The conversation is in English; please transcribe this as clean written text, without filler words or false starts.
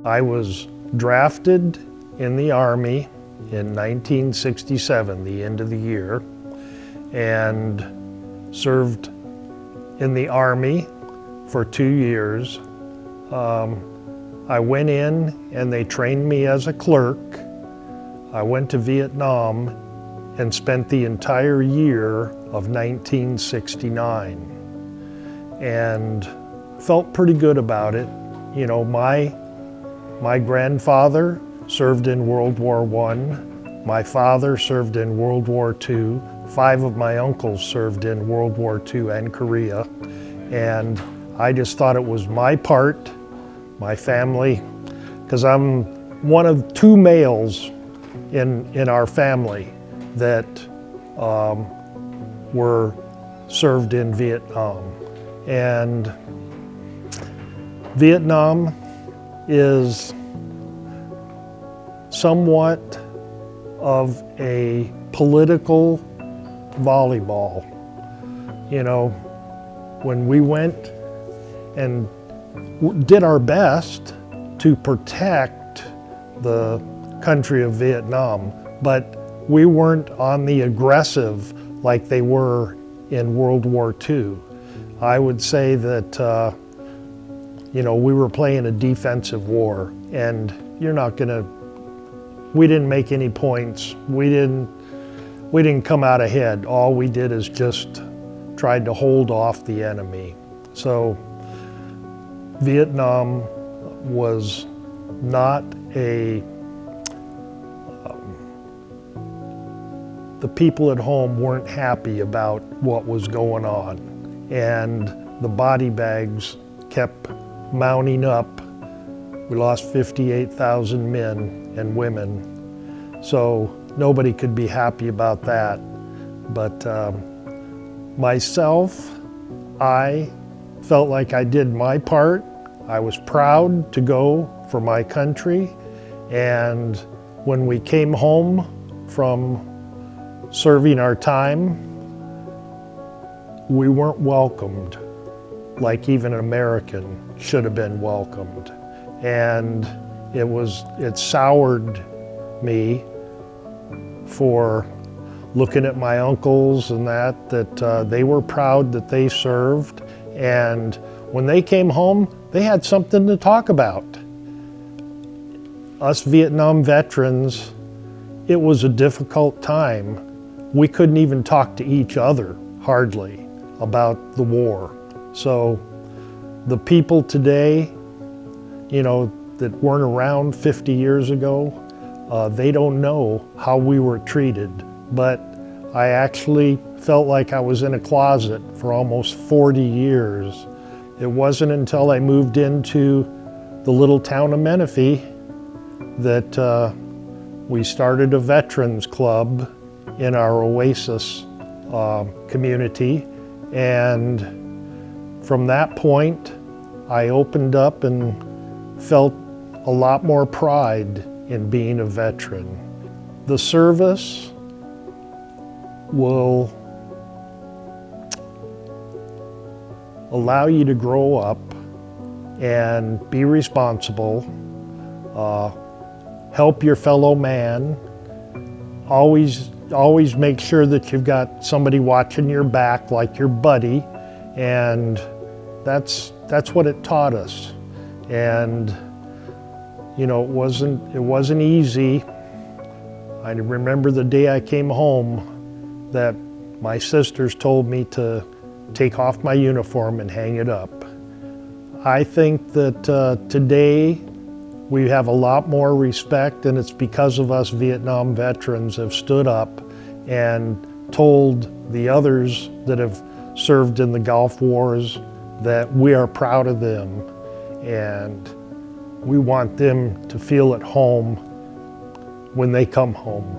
I was drafted in the Army in 1967, the end of the year, and served in the Army for 2 years. I went in and they trained me as a clerk. I went to Vietnam and spent the entire year of 1969 and felt pretty good about it. You know, my grandfather served in World War I. My father served in World War II. 5 of my uncles served in World War II and Korea. And I just thought it was my part, my family, because I'm one of 2 males in our family that were served in Vietnam. And Vietnam is somewhat of a political volleyball. You know, when we went and did our best to protect the country of Vietnam, but we weren't on the aggressive like they were in World War II. I would say that you know, we were playing a defensive war, and we didn't make any points. We didn't come out ahead. All we did is just tried to hold off the enemy. So Vietnam was not the people at home weren't happy about what was going on, and the body bags kept mounting up. We lost 58,000 men and women, so nobody could be happy about that. But myself, I felt like I did my part. I was proud to go for my country, and when we came home from serving our time, we weren't welcomed like even an American should have been welcomed. And it soured me for looking at my uncles and that they were proud that they served, and when they came home, they had something to talk about. Us Vietnam veterans, it was a difficult time. We couldn't even talk to each other, hardly, about the war. So the people today, you know, that weren't around 50 years ago, they don't know how we were treated. But I actually felt like I was in a closet for almost 40 years. It wasn't until I moved into the little town of Menifee that we started a veterans club in our Oasis community. And from that point, I opened up and felt a lot more pride in being a veteran. The service will allow you to grow up and be responsible, help your fellow man, always make sure that you've got somebody watching your back like your buddy, and that's what it taught us. And you know, it wasn't easy. I remember the day I came home that my sisters told me to take off my uniform and hang it up. I think that today we have a lot more respect, and it's because of us Vietnam veterans have stood up and told the others that have served in the Gulf Wars that we are proud of them, and we want them to feel at home when they come home.